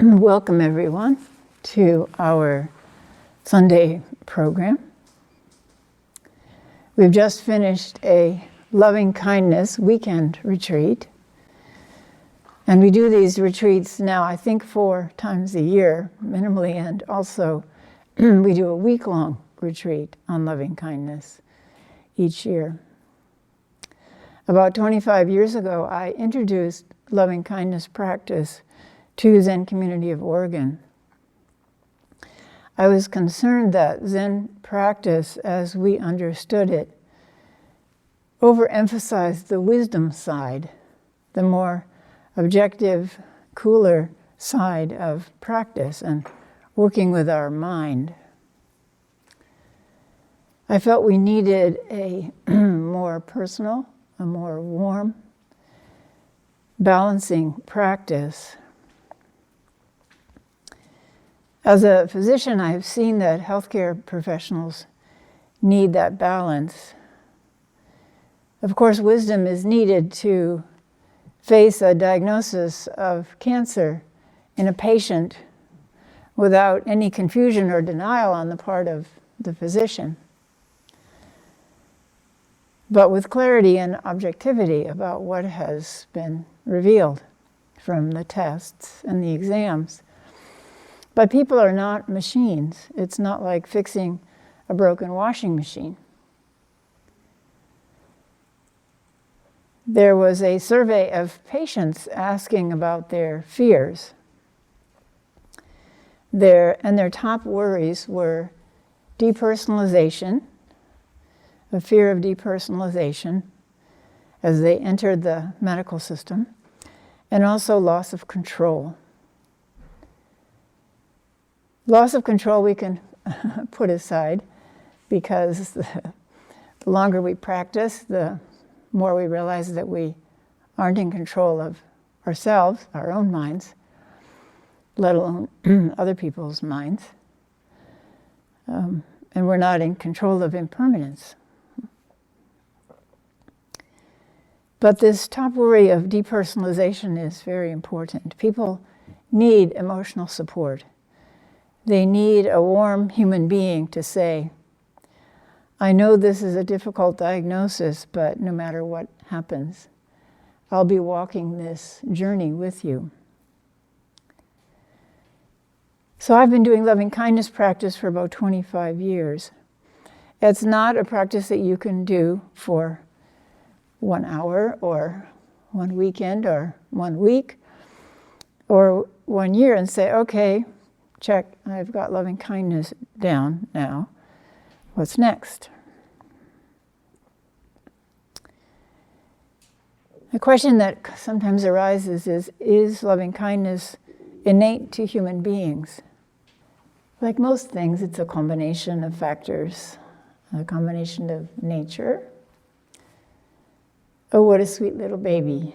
Welcome everyone to our Sunday program. We've just finished a loving kindness weekend retreat. And we do these retreats now, I think 4 times a year, minimally, and also we do a week-long retreat on loving kindness each year. About 25 years ago, I introduced loving kindness practice to Zen Community of Oregon. I was concerned that Zen practice, as we understood it, overemphasized the wisdom side, the more objective, cooler side of practice and working with our mind. I felt we needed a more personal, a more warm, balancing practice. As a physician, I have seen that healthcare professionals need that balance. Of course, wisdom is needed to face a diagnosis of cancer in a patient without any confusion or denial on the part of the physician, but with clarity and objectivity about what has been revealed from the tests and the exams. But people are not machines. It's not like fixing a broken washing machine. There was a survey of patients asking about their fears. Their top worries were depersonalization, a fear of depersonalization as they entered the medical system, and also loss of control. Loss of control we can put aside because the longer we practice, the more we realize that we aren't in control of ourselves, our own minds, let alone other people's minds. And we're not in control of impermanence. But this top worry of depersonalization is very important. People need emotional support. They need a warm human being to say, I know this is a difficult diagnosis, but no matter what happens, I'll be walking this journey with you. So I've been doing loving kindness practice for about 25 years. It's not a practice that you can do for 1 hour or 1 weekend or 1 week or 1 year and say, okay, check, I've got loving kindness down now. What's next? The question that sometimes arises is loving kindness innate to human beings? Like most things, it's a combination of factors, a combination of nature. Oh, what a sweet little baby.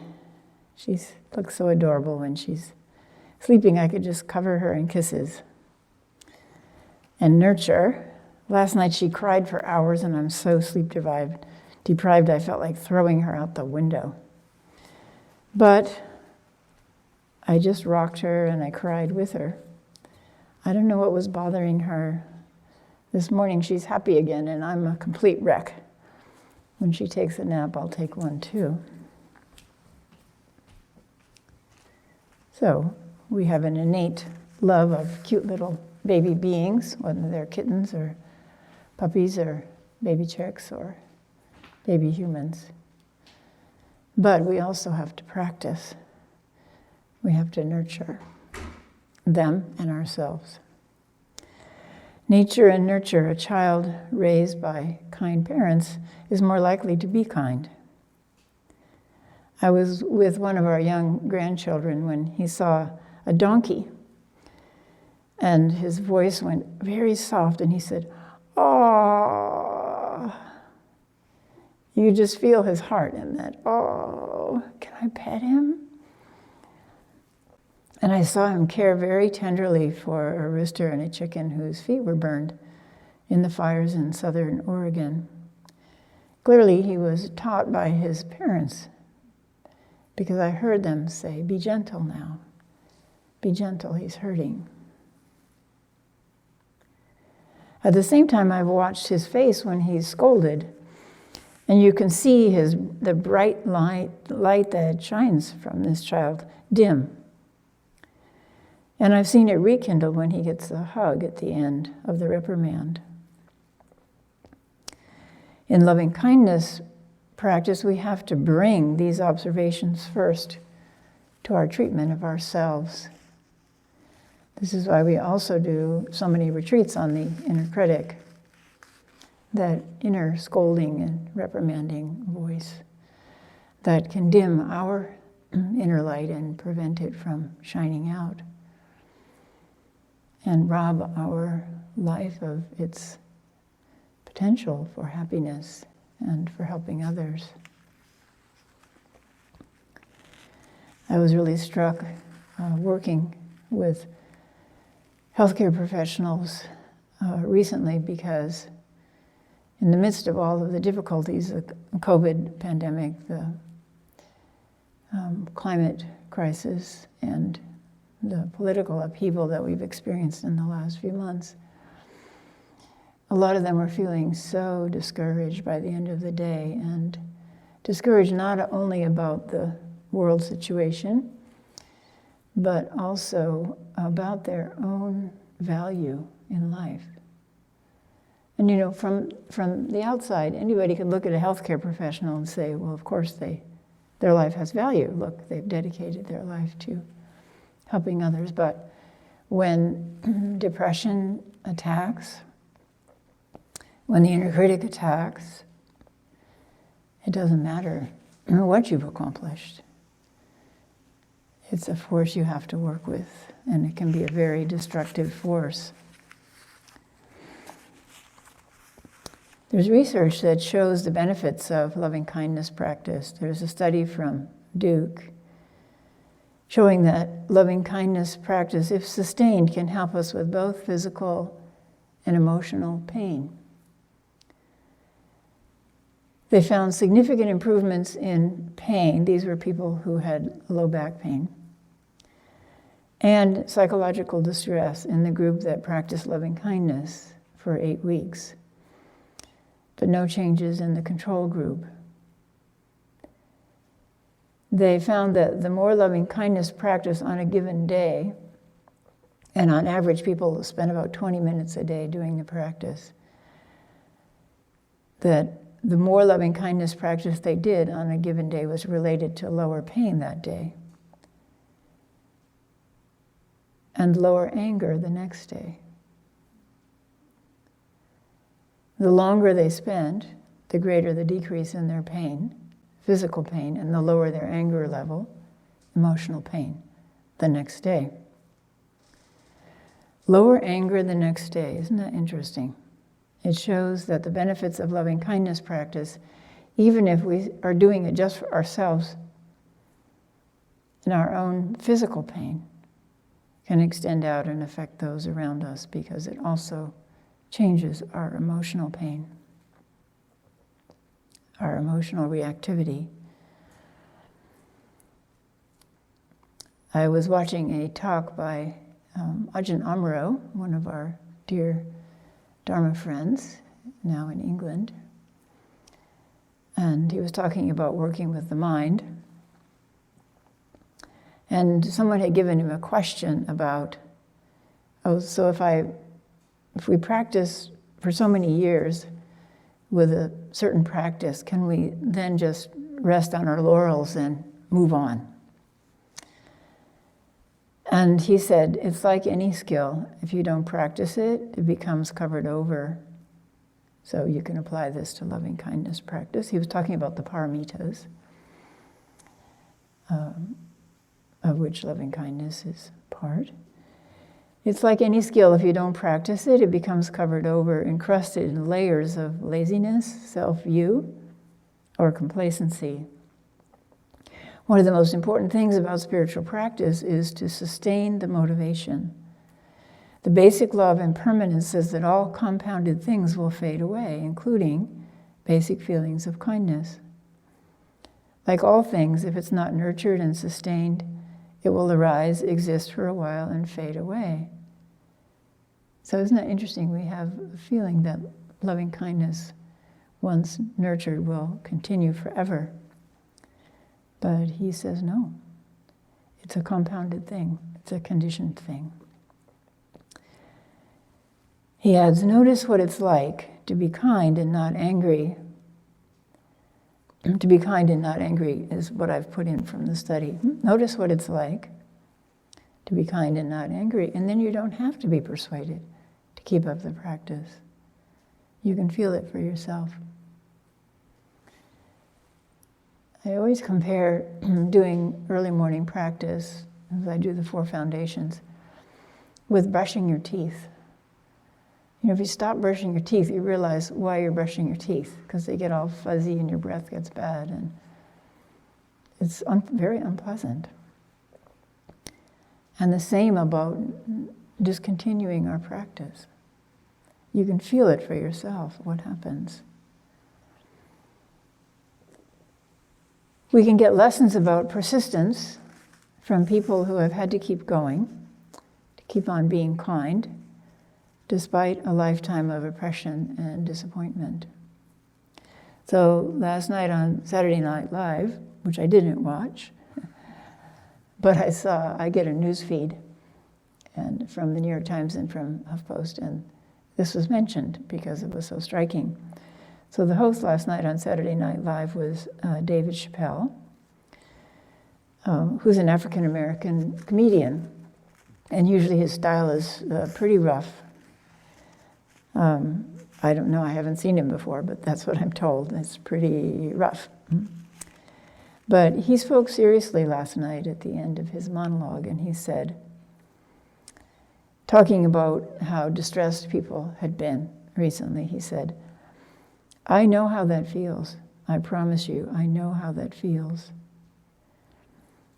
She looks so adorable when she's sleeping. I could just cover her in kisses. And nurture. Last night she cried for hours and I'm so sleep deprived I felt like throwing her out the window. But I just rocked her and I cried with her. I don't know what was bothering her. This morning she's happy again and I'm a complete wreck. When she takes a nap, I'll take one too. So we have an innate love of cute little baby beings, whether they're kittens or puppies or baby chicks or baby humans. But we also have to practice. We have to nurture them and ourselves. Nature and nurture. A child raised by kind parents is more likely to be kind. I was with one of our young grandchildren when he saw a donkey. And his voice went very soft and he said, "Oh." You just feel his heart in that, "Oh, can I pet him?" And I saw him care very tenderly for a rooster and a chicken whose feet were burned in the fires in southern Oregon. Clearly, he was taught by his parents because I heard them say, "Be gentle now. Be gentle, he's hurting. At the same time, I've watched his face when he's scolded, and you can see the bright light that shines from this child dim. And I've seen it rekindle when he gets a hug at the end of the reprimand. In loving kindness practice, we have to bring these observations first to our treatment of ourselves. This is why we also do so many retreats on the inner critic, that inner scolding and reprimanding voice that can dim our inner light and prevent it from shining out and rob our life of its potential for happiness and for helping others. I was really struck working with healthcare professionals recently, because in the midst of all of the difficulties, the COVID pandemic, the climate crisis, and the political upheaval that we've experienced in the last few months, a lot of them were feeling so discouraged by the end of the day, and discouraged not only about the world situation, but also about their own value in life. And you know, from the outside, anybody could look at a healthcare professional and say, well, of course their life has value. Look, they've dedicated their life to helping others. But when depression attacks, when the inner critic attacks, it doesn't matter what you've accomplished. It's a force you have to work with, and it can be a very destructive force. There's research that shows the benefits of loving kindness practice. There's a study from Duke showing that loving kindness practice, if sustained, can help us with both physical and emotional pain. They found significant improvements in pain. These were people who had low back pain. And psychological distress in the group that practiced loving kindness for 8 weeks. But no changes in the control group. They found that the more loving kindness practice on a given day, and on average people spend about 20 minutes a day doing the practice, that the more loving kindness practice they did on a given day was related to lower pain that day, and lower anger the next day. The longer they spent, the greater the decrease in their pain, physical pain, and the lower their anger level, emotional pain, the next day. Lower anger the next day, isn't that interesting? It shows that the benefits of loving kindness practice, even if we are doing it just for ourselves in our own physical pain, can extend out and affect those around us, because it also changes our emotional pain, our emotional reactivity. I was watching a talk by Ajahn Amaro, one of our dear Dharma friends, now in England, and he was talking about working with the mind. And someone had given him a question about, so if we practice for so many years with a certain practice, can we then just rest on our laurels and move on? And he said, it's like any skill. If you don't practice it, it becomes covered over. So you can apply this to loving kindness practice. He was talking about the paramitas, of which loving kindness is part. It's like any skill. If you don't practice it, it becomes covered over, encrusted in layers of laziness, self-view, or complacency. One of the most important things about spiritual practice is to sustain the motivation. The basic law of impermanence says that all compounded things will fade away, including basic feelings of kindness. Like all things, if it's not nurtured and sustained, It will arise, exist for a while, and fade away. So isn't that interesting? We have a feeling that loving kindness, once nurtured, will continue forever. But he says no. It's a compounded thing. It's a conditioned thing. He adds, notice what it's like to be kind and not angry. To be kind and not angry is what I've put in from the study. Notice what it's like to be kind and not angry. And then you don't have to be persuaded to keep up the practice. You can feel it for yourself. I always compare doing early morning practice, as I do the 4 foundations, with brushing your teeth. You know, if you stop brushing your teeth, you realize why you're brushing your teeth, because they get all fuzzy and your breath gets bad, and it's very unpleasant. And the same about discontinuing our practice. You can feel it for yourself, what happens. We can get lessons about persistence from people who have had to keep going, to keep on being kind, despite a lifetime of oppression and disappointment. So last night on Saturday Night Live, which I didn't watch, but I get a news feed and from the New York Times and from HuffPost, and this was mentioned because it was so striking. So the host last night on Saturday Night Live was David Chappelle, who's an African-American comedian, and usually his style is pretty rough. I don't know, I haven't seen him before, but that's what I'm told. It's pretty rough. But he spoke seriously last night at the end of his monologue, and he said, talking about how distressed people had been recently, he said, I know how that feels. I promise you, I know how that feels.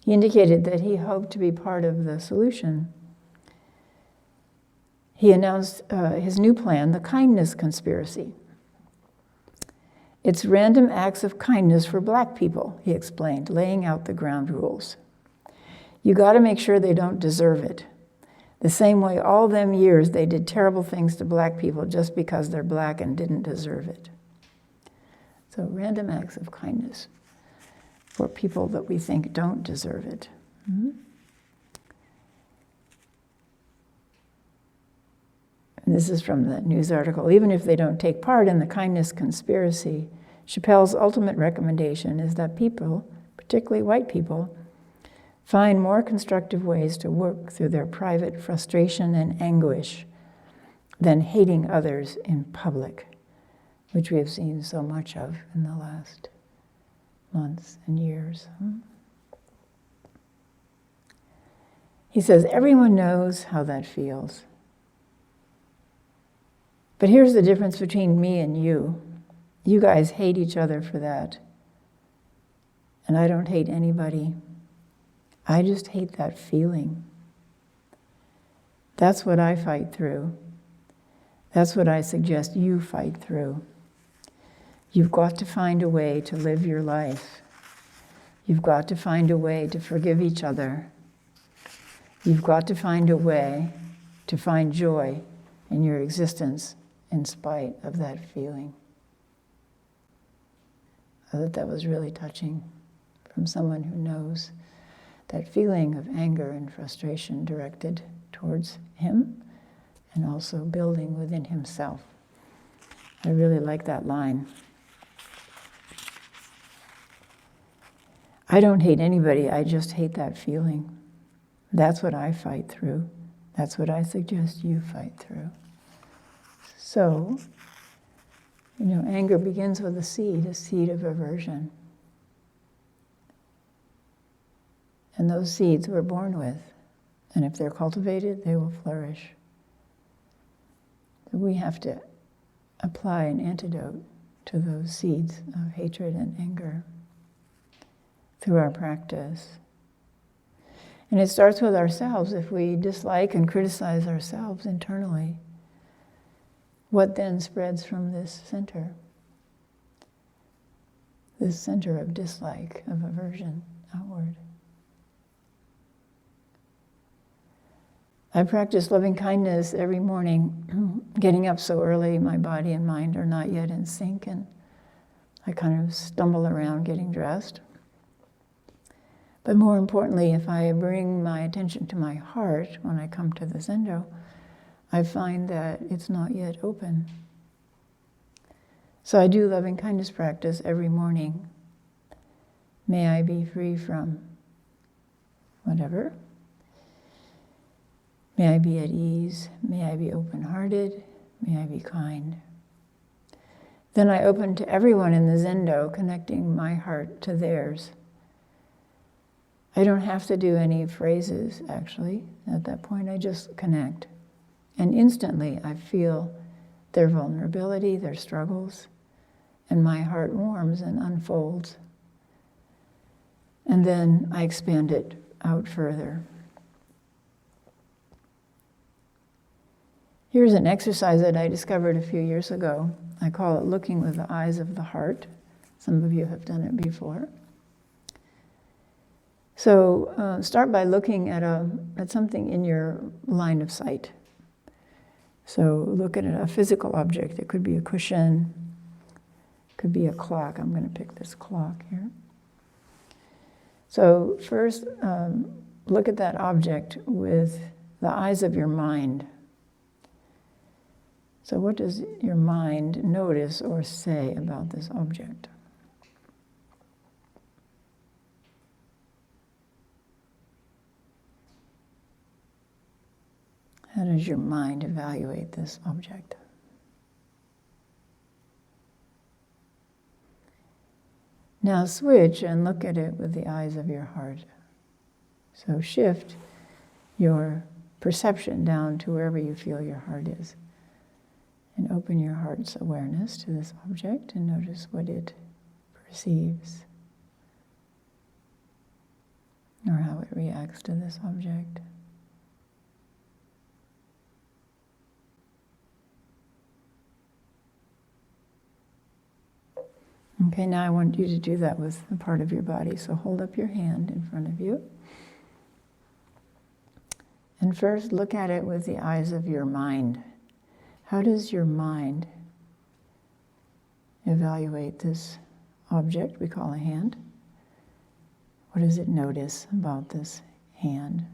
He indicated that he hoped to be part of the solution. He announced his new plan, the Kindness Conspiracy. It's random acts of kindness for Black people, he explained, laying out the ground rules. You got to make sure they don't deserve it. The same way all them years they did terrible things to Black people just because they're Black and didn't deserve it. So random acts of kindness for people that we think don't deserve it. Mm-hmm. And this is from the news article. Even if they don't take part in the kindness conspiracy, Chappelle's ultimate recommendation is that people, particularly white people, find more constructive ways to work through their private frustration and anguish than hating others in public, which we have seen so much of in the last months and years. He says, everyone knows how that feels. But here's the difference between me and you. You guys hate each other for that. And I don't hate anybody. I just hate that feeling. That's what I fight through. That's what I suggest you fight through. You've got to find a way to live your life. You've got to find a way to forgive each other. You've got to find a way to find joy in your existence in spite of that feeling. I thought that was really touching from someone who knows that feeling of anger and frustration directed towards him and also building within himself. I really like that line. I don't hate anybody, I just hate that feeling. That's what I fight through. That's what I suggest you fight through. So, anger begins with a seed of aversion. And those seeds we're born with. And if they're cultivated, they will flourish. So we have to apply an antidote to those seeds of hatred and anger through our practice. And it starts with ourselves. If we dislike and criticize ourselves internally, what then spreads from this center? This center of dislike, of aversion outward. I practice loving kindness every morning. Getting up so early, my body and mind are not yet in sync, and I kind of stumble around getting dressed. But more importantly, if I bring my attention to my heart when I come to the Zendo, I find that it's not yet open. So I do loving kindness practice every morning. May I be free from whatever. May I be at ease. May I be open-hearted. May I be kind. Then I open to everyone in the Zendo, connecting my heart to theirs. I don't have to do any phrases, actually. At that point, I just connect. And instantly, I feel their vulnerability, their struggles, and my heart warms and unfolds. And then I expand it out further. Here's an exercise that I discovered a few years ago. I call it looking with the eyes of the heart. Some of you have done it before. So start by looking at something in your line of sight. So look at a physical object. It could be a cushion, could be a clock. I'm going to pick this clock here. So first, look at that object with the eyes of your mind. So what does your mind notice or say about this object? How does your mind evaluate this object? Now switch and look at it with the eyes of your heart. So shift your perception down to wherever you feel your heart is. And open your heart's awareness to this object and notice what it perceives or how it reacts to this object. Okay, now I want you to do that with a part of your body. So hold up your hand in front of you. And first look at it with the eyes of your mind. How does your mind evaluate this object we call a hand? What does it notice about this hand?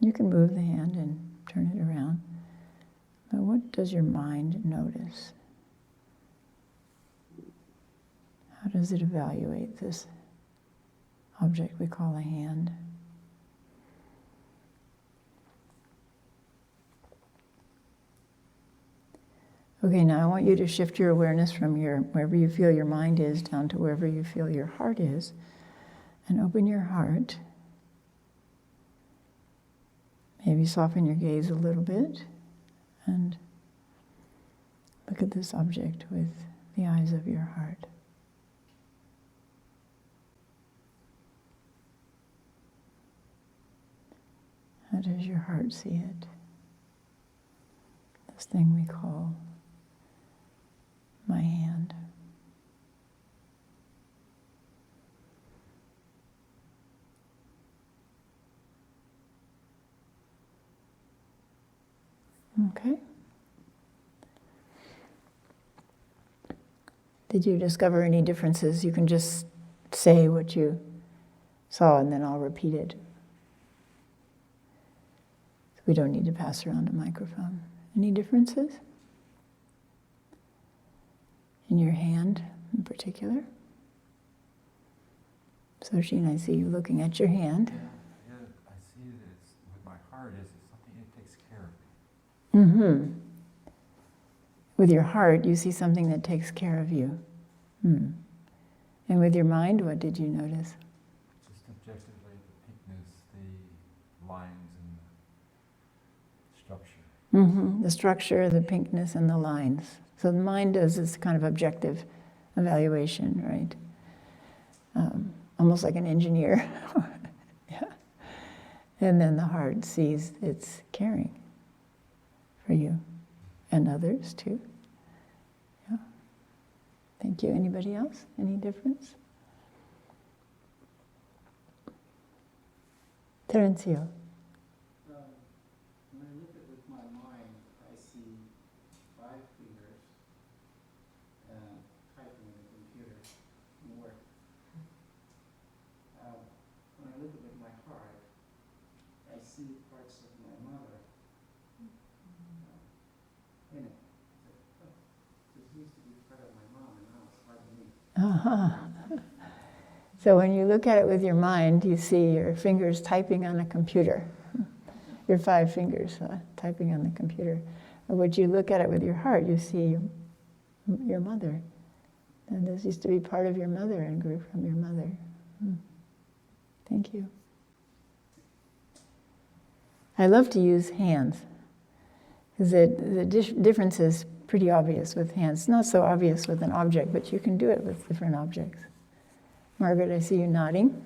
You can move the hand and turn it around. But what does your mind notice? How does it evaluate this object we call a hand? Okay, now I want you to shift your awareness from wherever you feel your mind is down to wherever you feel your heart is, and open your heart. Maybe soften your gaze a little bit and look at this object with the eyes of your heart. How does your heart see it? This thing we call my hand. Okay. Did you discover any differences? You can just say what you saw and then I'll repeat it. We don't need to pass around a microphone. Any differences? In your hand in particular? So Sheen, I see you looking at your hand. Yeah, I see that it's, with my heart it's something that takes care of me. Mm-hmm. With your heart, you see something that takes care of you. Hmm. And with your mind, what did you notice? Just objectively, the pinkness, the lines, and the structure. Mm-hmm. The structure, the pinkness, and the lines. So the mind does this kind of objective evaluation, right? Almost like an engineer. Yeah. And then the heart sees it's caring for you and others too. Yeah. Thank you. Anybody else? Any difference? Terencio. when I look at it with my mind, I see 5 fingers typing in the computer and work. When I look at it with my heart, I see parts of my mother in it. Oh, this used to be part of my mom, and now it's part of me. Uh-huh. So when you look at it with your mind, you see your fingers typing on a computer. Your 5 fingers typing on the computer. Or when you look at it with your heart, you see your mother. And this used to be part of your mother and grew from your mother. Thank you. I love to use hands, because the difference is pretty obvious with hands. It's not so obvious with an object, but you can do it with different objects. Margaret, I see you nodding.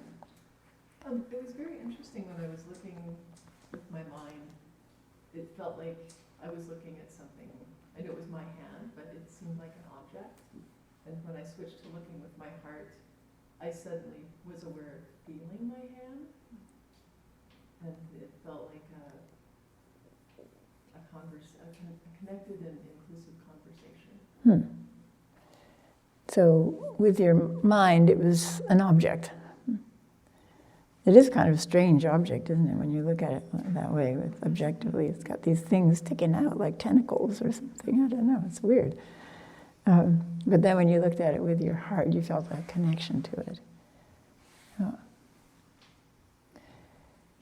It was very interesting when I was looking with my mind. It felt like I was looking at something. I knew it was my hand, but it seemed like an object. And when I switched to looking with my heart, I suddenly was aware of feeling my hand. And it felt like a connected and inclusive conversation. So with your mind, it was an object. It is kind of a strange object, isn't it, when you look at it that way, objectively. It's got these things sticking out like tentacles or something. I don't know, it's weird. But then when you looked at it with your heart, you felt that connection to it.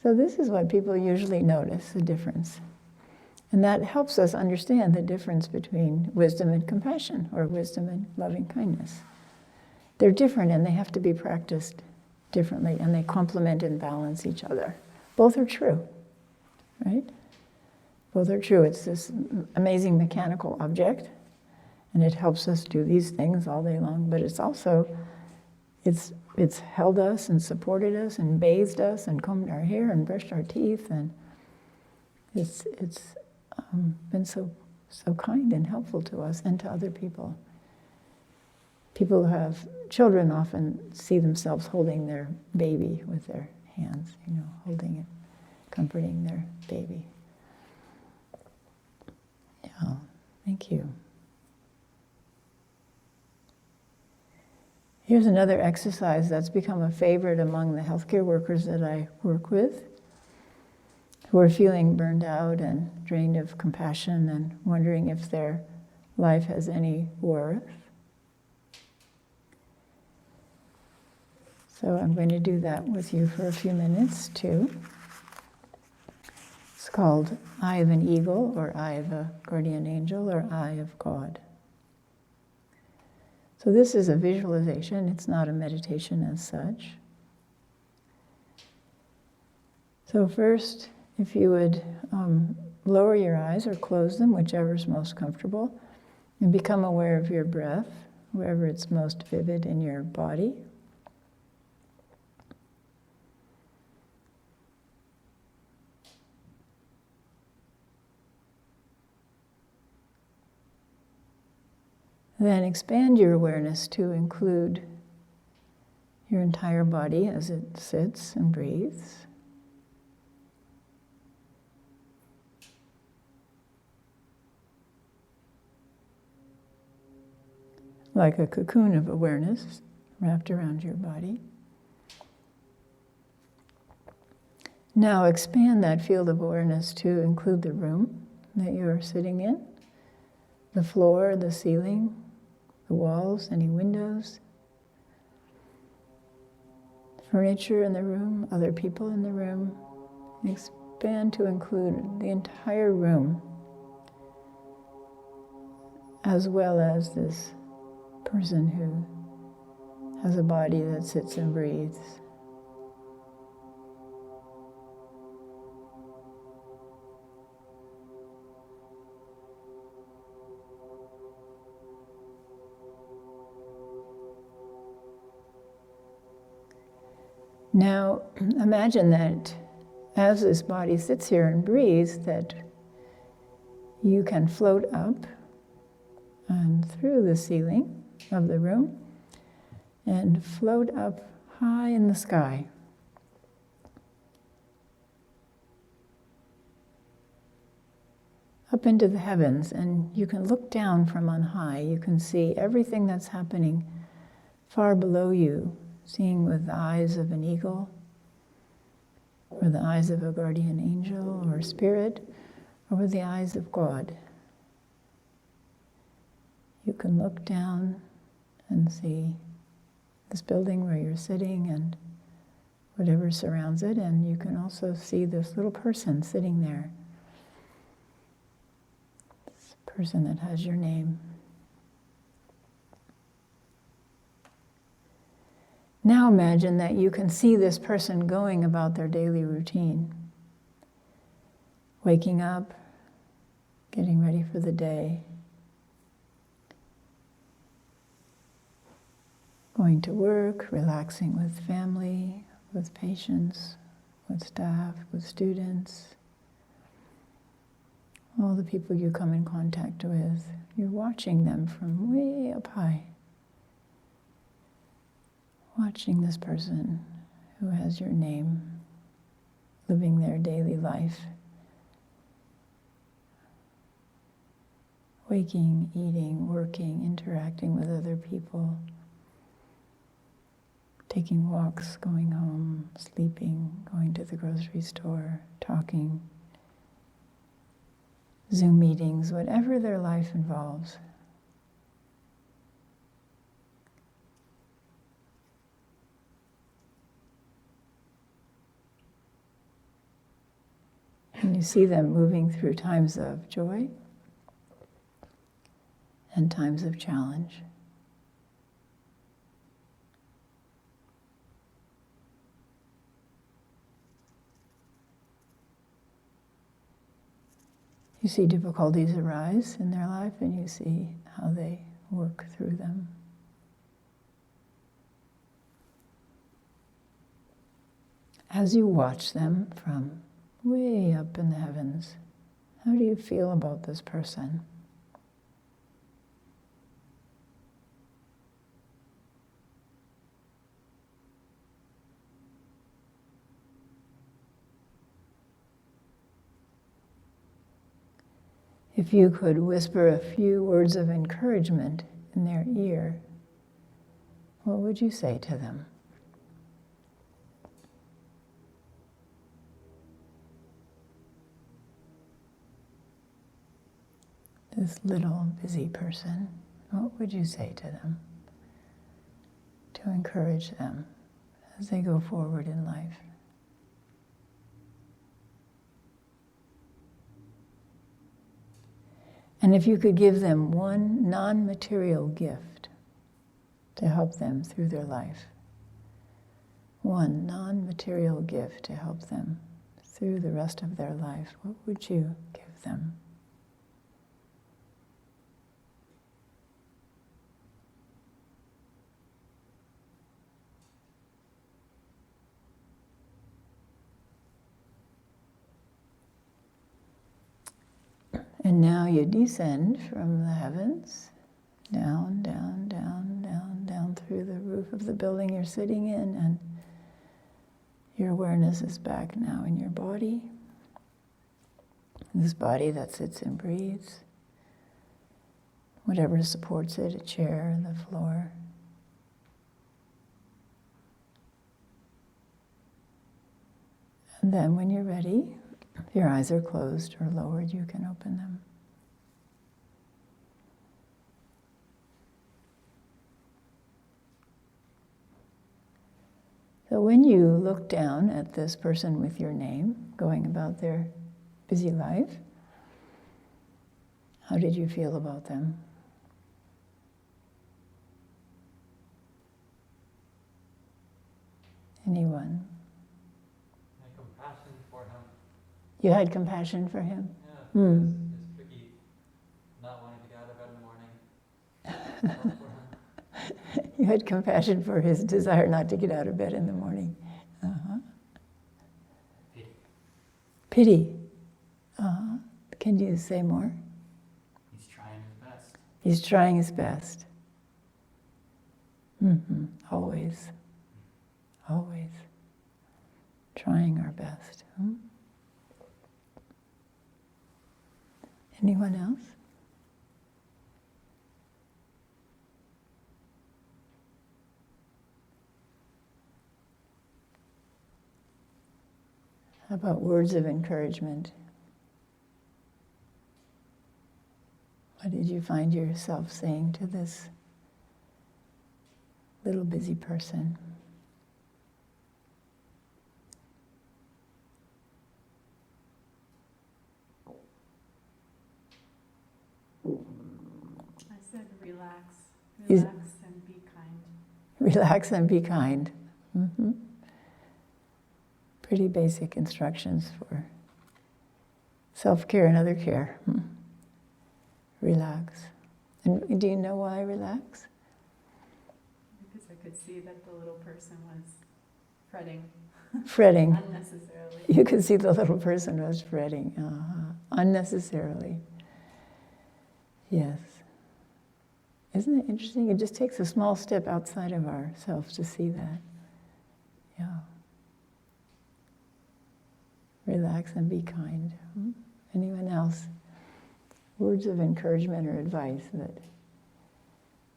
So this is what people usually notice, the difference. And that helps us understand the difference between wisdom and compassion, or wisdom and loving kindness. They're different and they have to be practiced differently, and they complement and balance each other. Both are true, right? Both are true. It's this amazing mechanical object, and it helps us do these things all day long, but it's also, it's held us and supported us and bathed us and combed our hair and brushed our teeth, and it's been so kind and helpful to us and to other people. People who have children often see themselves holding their baby with their hands, holding it, comforting their baby. Yeah, thank you. Here's another exercise that's become a favorite among the healthcare workers that I work with, who are feeling burned out and drained of compassion and wondering if their life has any worth. So I'm going to do that with you for a few minutes too. It's called Eye of an Eagle, or Eye of a Guardian Angel, or Eye of God. So this is a visualization, it's not a meditation as such. So first, if you would lower your eyes or close them, whichever is most comfortable, and become aware of your breath, wherever it's most vivid in your body. Then expand your awareness to include your entire body as it sits and breathes. Like a cocoon of awareness wrapped around your body. Now expand that field of awareness to include the room that you're sitting in, the floor, the ceiling, the walls, any windows, furniture in the room, other people in the room. Expand to include the entire room, as well as this person who has a body that sits and breathes. Now, imagine that as this body sits here and breathes, that you can float up and through the ceiling of the room and float up high in the sky. up into the heavens, and you can look down from on high. You can see everything that's happening far below you, seeing with the eyes of an eagle, or the eyes of a guardian angel or spirit, or with the eyes of God. You can look down and see this building where you're sitting and whatever surrounds it, and you can also see this little person sitting there. This person that has your name. Now imagine that you can see this person going about their daily routine. Waking up, getting ready for the day, going to work, relaxing with family, with patients, with staff, with students, all the people you come in contact with. You're watching them from way up high. Watching this person who has your name, living their daily life. Waking, eating, working, interacting with other people. Taking walks, going home, sleeping, going to the grocery store, talking, Zoom meetings, whatever their life involves. And you see them moving through times of joy and times of challenge. You see difficulties arise in their life, and you see how they work through them. As you watch them from way up in the heavens, how do you feel about this person? If you could whisper a few words of encouragement in their ear, what would you say to them? This little busy person, what would you say to them to encourage them as they go forward in life? And if you could give them one non-material gift to help them through their life, one non-material gift to help them through the rest of their life, what would you give them? And now you descend from the heavens, down, down, down, down, down through the roof of the building you're sitting in, and your awareness is back now in your body. This body that sits and breathes, whatever supports it, a chair, the floor. And then when you're ready, if your eyes are closed or lowered, you can open them. So when you look down at this person with your name, going about their busy life, how did you feel about them? Anyone? My compassion for him. You had compassion for him? Yeah, Hmm. it's tricky not wanting to get out of bed in the morning. For him. You had compassion for his desire not to get out of bed in the morning. Uh-huh. Pity. Pity. Uh-huh. Can you say more? He's trying his best. He's trying his best. Mm-hmm. Always. Always. Trying our best. Anyone else? How about words of encouragement? What did you find yourself saying to this little busy person? I said relax, Is- relax and be kind. Relax and be kind. Mhm. Pretty basic instructions for self-care and other care. Relax. And do you know why relax? Because I could see that the little person was fretting Fretting. unnecessarily. You could see the little person was fretting unnecessarily. Yes. Isn't it interesting? It just takes a small step outside of ourselves to see that. Yeah. Relax and be kind. Anyone else? Words of encouragement or advice that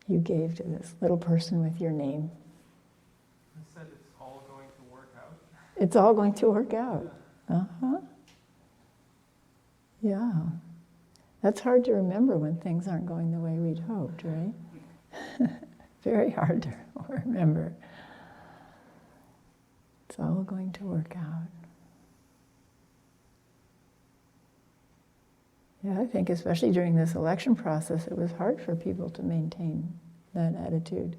you gave to this little person with your name? I said it's all going to work out. It's all going to work out. Yeah. That's hard to remember when things aren't going the way we'd hoped, right? Very hard to remember. It's all going to work out. Yeah, I think especially during this election process, it was hard for people to maintain that attitude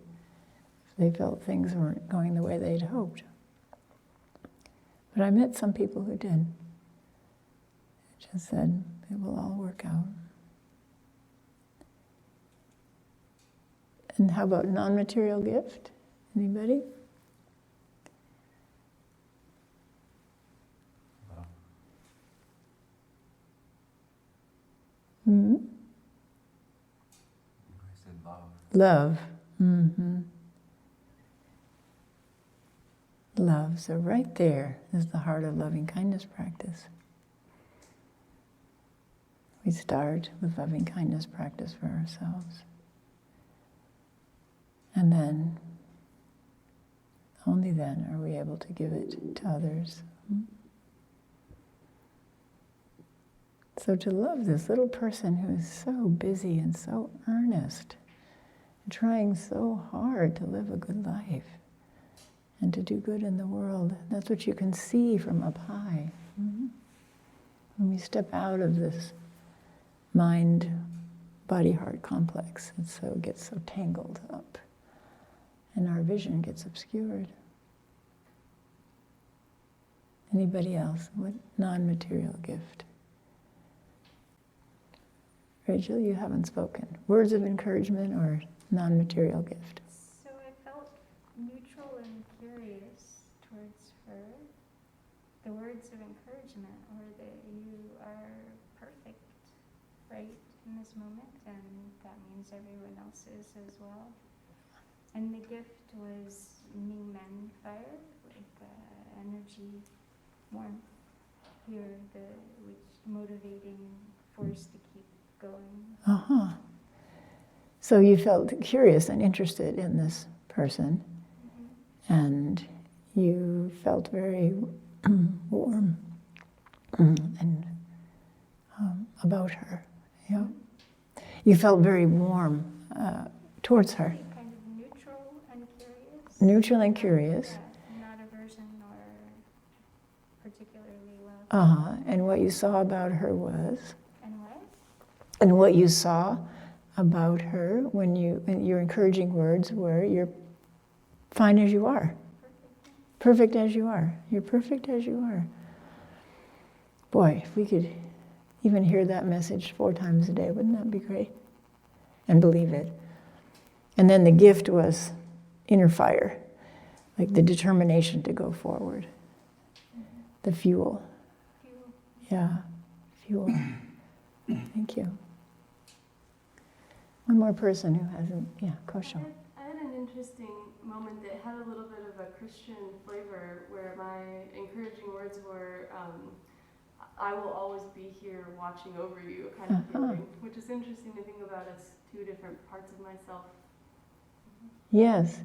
if they felt things weren't going the way they'd hoped. But I met some people who did. Just said, it will all work out. And how about non-material gift? Anybody? Love. Hmm? I said love. Love. Mm-hmm. Love. So right there is the heart of loving kindness practice. We start with loving kindness practice for ourselves. And then, only then are we able to give it to others. So to love this little person who is so busy and so earnest, and trying so hard to live a good life and to do good in the world, that's what you can see from up high. When we step out of this mind, body, heart complex, it gets so tangled up, and our vision gets obscured. Anybody else? What non-material gift? Rachel, you haven't spoken. Words of encouragement or non-material gift? So I felt neutral and curious towards her. The words of encouragement were that you are perfect right in this moment, and that means everyone else is as well. And the gift was Mingmen fire, like energy, warmth here, which motivating force to keep going. So you felt curious and interested in this person, and you felt very warm and about her. Yeah, you felt very warm towards her. Kind of neutral and curious. Neutral and curious. Yeah, not aversion or particularly love. And what you saw about her was. And what? And what you saw about her when your encouraging words were, you're fine as you are. Perfect as you are. You're perfect as you are. Boy, if we could even hear that message 4 times a day, wouldn't that be great? And believe it. And then the gift was inner fire, like the determination to go forward. The fuel. Yeah, fuel. Thank you. One more person who hasn't, Kosho. I had an interesting moment that had a little bit of a Christian flavor where my encouraging words were, I will always be here watching over you kind of feeling, which is interesting to think about as two different parts of myself. Yes.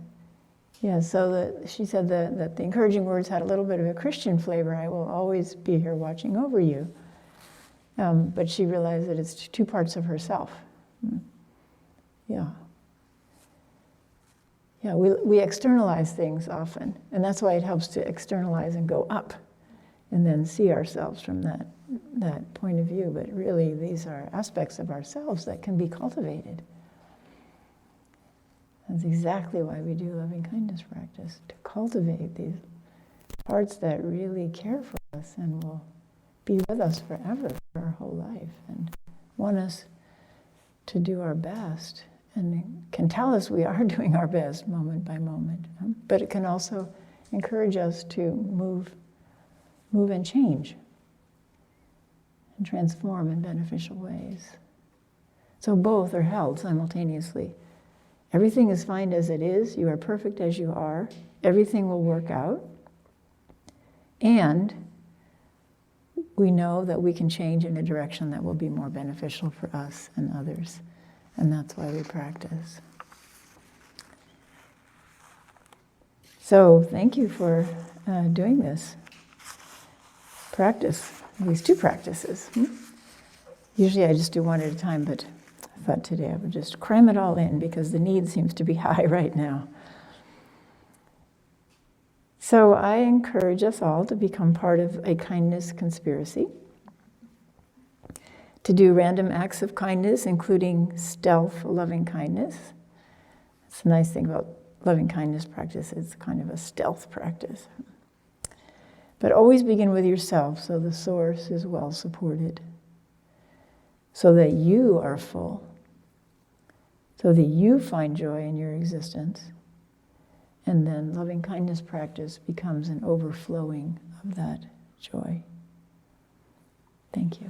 Yes, so she said that the encouraging words had a little bit of a Christian flavor. I will always be here watching over you. But she realized that it's two parts of herself. Yeah. Yeah, we externalize things often, and that's why it helps to externalize and go up, and then see ourselves from that point of view. But really, these are aspects of ourselves that can be cultivated. That's exactly why we do loving kindness practice, to cultivate these parts that really care for us and will be with us forever, for our whole life, and want us to do our best, and can tell us we are doing our best moment by moment. But it can also encourage us to move and change and transform in beneficial ways. So both are held simultaneously. Everything is fine as it is. You are perfect as you are. Everything will work out. And we know that we can change in a direction that will be more beneficial for us and others. And that's why we practice. So thank you for doing this practice, these two practices. Usually I just do one at a time, but I thought today I would just cram it all in because the need seems to be high right now. So I encourage us all to become part of a kindness conspiracy, to do random acts of kindness, including stealth loving kindness. It's a nice thing about loving kindness practice. It's kind of a stealth practice. But always begin with yourself so the source is well supported, so that you are full, so that you find joy in your existence. And then loving kindness practice becomes an overflowing of that joy. Thank you.